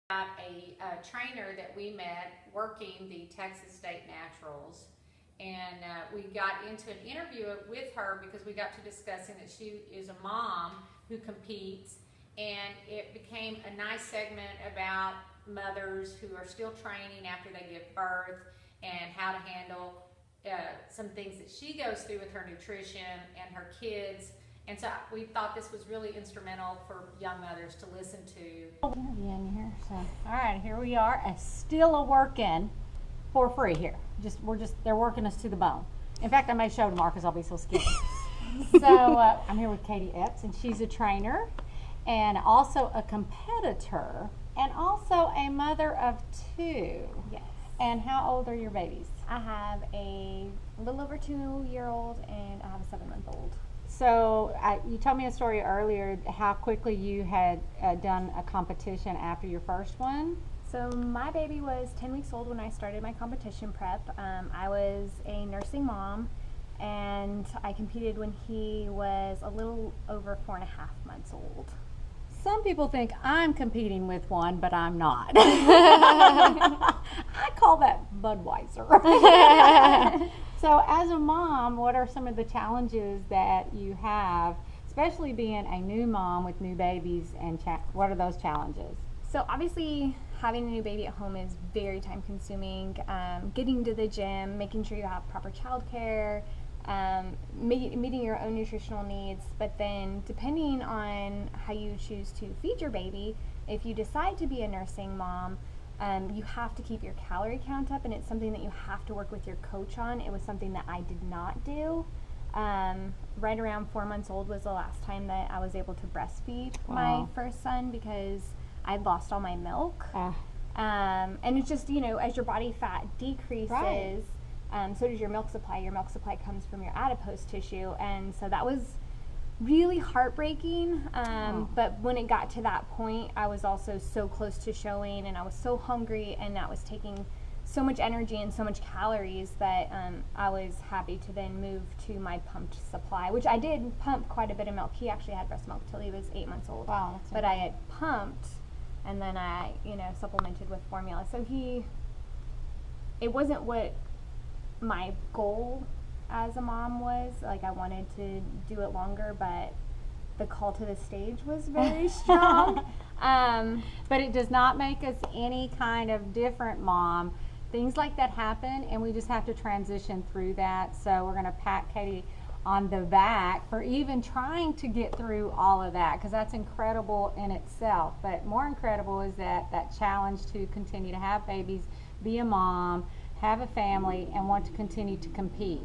Got a trainer that we met working the Texas State Naturals, and we got into an interview with her because we got to discussing that she is a mom who competes, and it became a nice segment about mothers who are still training after they give birth and how to handle some things that she goes through with her nutrition and her kids. And so we thought this was really instrumental for young mothers to listen to. Interview in here. So, all right, here we are. Still a working for free here. They're working us to the bone. In fact, I may show tomorrow because I'll be so skinny. So I'm here with Kati Epps, and she's a trainer and also a competitor and also a mother of two. Yes. And how old are your babies? I have a little over 2-year-old and I have a 7-month-old. So you told me a story earlier how quickly you had done a competition after your first one. So my baby was 10 weeks old when I started my competition prep. I was a nursing mom, and I competed when he was a little over 4.5 months old. Some people think I'm competing with one, but I'm not. I call that Budweiser. So as a mom, what are some of the challenges that you have, especially being a new mom with new babies, and what are those challenges? So obviously having a new baby at home is very time consuming. Getting to the gym, making sure you have proper childcare, meeting your own nutritional needs, but then depending on how you choose to feed your baby, if you decide to be a nursing mom, you have to keep your calorie count up, and it's something that you have to work with your coach on. It was something that I did not do. Right around 4 months old was the last time that I was able to breastfeed my first son because I'd lost all my milk. And it's just, as your body fat decreases, right. So does your milk supply. Your milk supply comes from your adipose tissue, and so that was really heartbreaking. But when it got to that point, I was also so close to showing, and I was so hungry, and that was taking so much energy and so much calories that I was happy to then move to my pumped supply, which I did pump quite a bit of milk. He actually had breast milk till he was 8 months old. Wow, but I had pumped, and then I, supplemented with formula. So it wasn't what my goal as a mom was. Like, I wanted to do it longer, but the call to the stage was very strong. But it does not make us any kind of different mom. Things like that happen, and we just have to transition through that. So we're going to pat Kati on the back for even trying to get through all of that, because that's incredible in itself. But more incredible is that challenge to continue to have babies, be a mom, have a family, and want to continue to compete.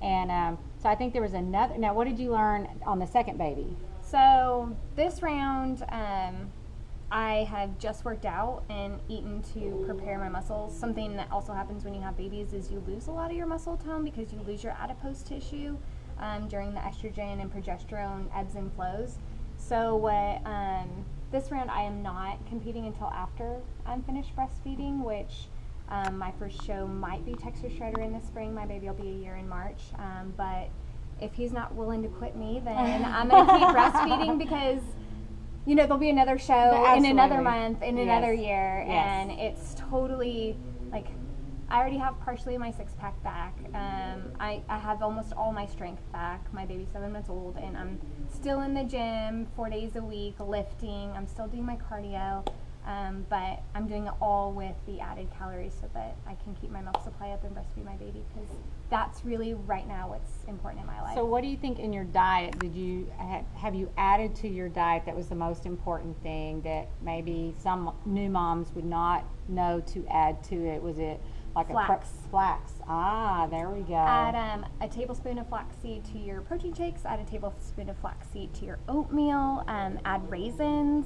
And so I think there was another. Now, what did you learn on the second baby? So this round, I had just worked out and eaten to prepare my muscles. Something that also happens when you have babies is you lose a lot of your muscle tone because you lose your adipose tissue during the estrogen and progesterone ebbs and flows. So this round I am not competing until after I'm finished breastfeeding, which my first show might be Texas Shredder in the spring. My baby will be a year in March. But if he's not willing to quit me, then I'm going to keep breastfeeding because, there'll be another show in another month, in another year. Yes. And it's totally, like, I already have partially my six-pack back. I have almost all my strength back. My baby's 7 months old, and I'm still in the gym 4 days a week, lifting. I'm still doing my cardio. But I'm doing it all with the added calories so that I can keep my milk supply up and breastfeed my baby, because that's really right now what's important in my life. So what do you think in your diet, have you added to your diet that was the most important thing that maybe some new moms would not know to add to it? Was it like flax? Flax. Ah, there we go. Add a tablespoon of flaxseed to your protein shakes, add a tablespoon of flaxseed to your oatmeal, add raisins.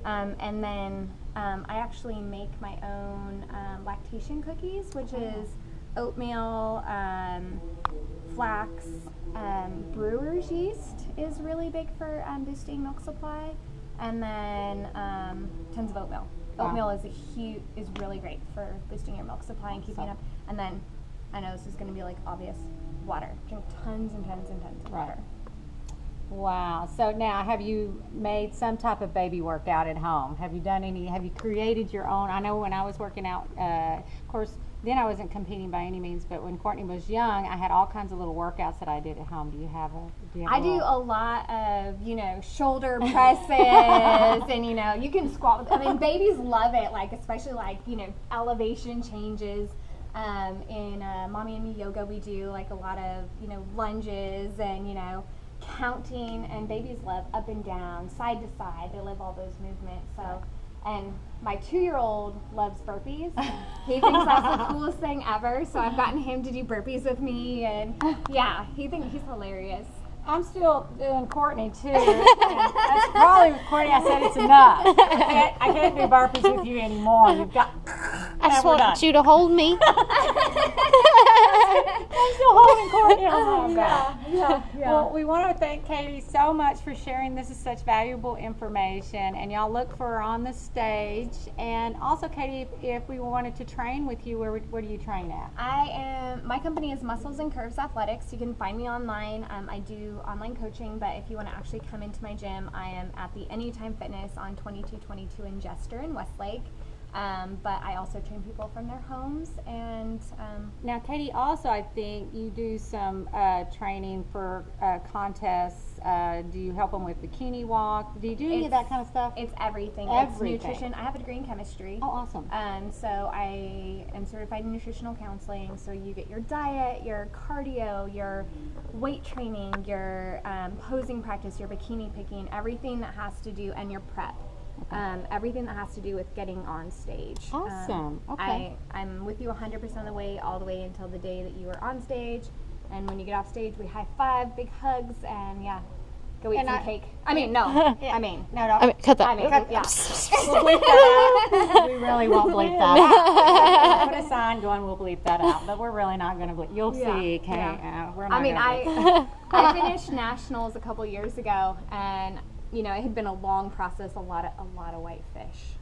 And then I actually make my own lactation cookies, which is oatmeal, flax, brewer's yeast is really big for boosting milk supply, and then tons of oatmeal. Oatmeal is really great for boosting your milk supply and keeping up. And then, I know this is going to be like obvious, water. Drink tons and tons and tons of water. Wow. So now, have you made some type of baby workout at home? Have you created your own? I know when I was working out, of course, then I wasn't competing by any means, but when Courtney was young, I had all kinds of little workouts that I did at home. Do you have I do a lot of, shoulder presses and, you can squat. I mean, babies love it, like, especially like, elevation changes. In Mommy and Me Yoga, we do like a lot of, lunges and, counting, and babies love up and down, side to side. They love all those movements. So, and my 2-year-old loves burpees. He thinks that's the coolest thing ever. So I've gotten him to do burpees with me, and yeah, he thinks he's hilarious. I'm still doing Courtney too. That's probably with Courtney. I said it's enough. I can't do burpees with you anymore. You've got. I just want you to hold me. I'm still holding Courtney on my back. Yeah. Well, we want to thank Katie so much for sharing. This is such valuable information, and y'all look for her on the stage. And also, Katie, if we wanted to train with you, where do you train at? My company is Muscles and Curves Athletics. You can find me online. I do online coaching, but if you want to actually come into my gym, I am at the Anytime Fitness on 2222 in Jester in Westlake. But I also train people from their homes. And now, Katie, also I think you do some training for contests. Do you help them with bikini walk? Do you do any of that kind of stuff? It's everything. Everything. It's nutrition. I have a degree in chemistry. Oh, awesome. So I am certified in nutritional counseling. So you get your diet, your cardio, your weight training, your posing practice, your bikini picking, everything that has to do, and your prep. Everything that has to do with getting on stage. Awesome. Okay. I'm with you 100% of the way, all the way until the day that you are on stage. And when you get off stage, we high five, big hugs, and yeah, go eat some cake. I mean, no. Yeah. I mean, Cut that. yeah. We'll bleep that out. We really won't bleep that out. Put a sign going, we'll bleep that out. But we're really not going to bleep. You'll see, Kate. Yeah. We're not I finished nationals a couple years ago, and it had been a long process, a lot of white fish.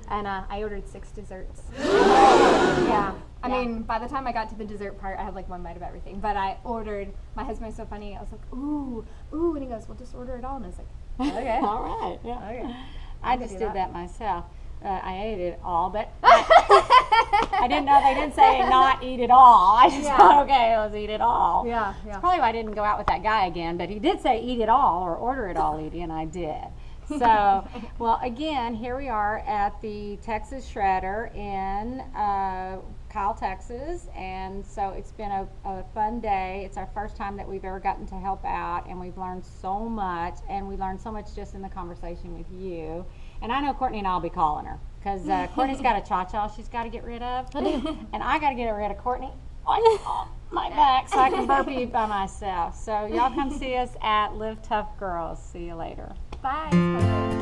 And I ordered 6 desserts. Yeah. I mean, by the time I got to the dessert part, I had like one bite of everything. But I ordered, my husband was so funny, I was like, ooh, and he goes, well, just order it all. And I was like, okay. All right. Yeah. Okay. I just did that myself. I ate it all, but I didn't know they didn't say not eat it all. I just thought, okay, let's eat it all. Yeah. That's probably why I didn't go out with that guy again, but he did say eat it all or order it all, Edie, and I did. So, well, again, here we are at the Texas Shredder in Kyle, Texas, and so it's been a fun day. It's our first time that we've ever gotten to help out, and we've learned so much, and we learned so much just in the conversation with you. And I know Courtney and I'll be calling her, because Courtney's got a cha-cha she's got to get rid of, and I got to get rid of Courtney on my back so I can burpee by myself. So y'all come see us at Live Tough Girls. See you later. Bye.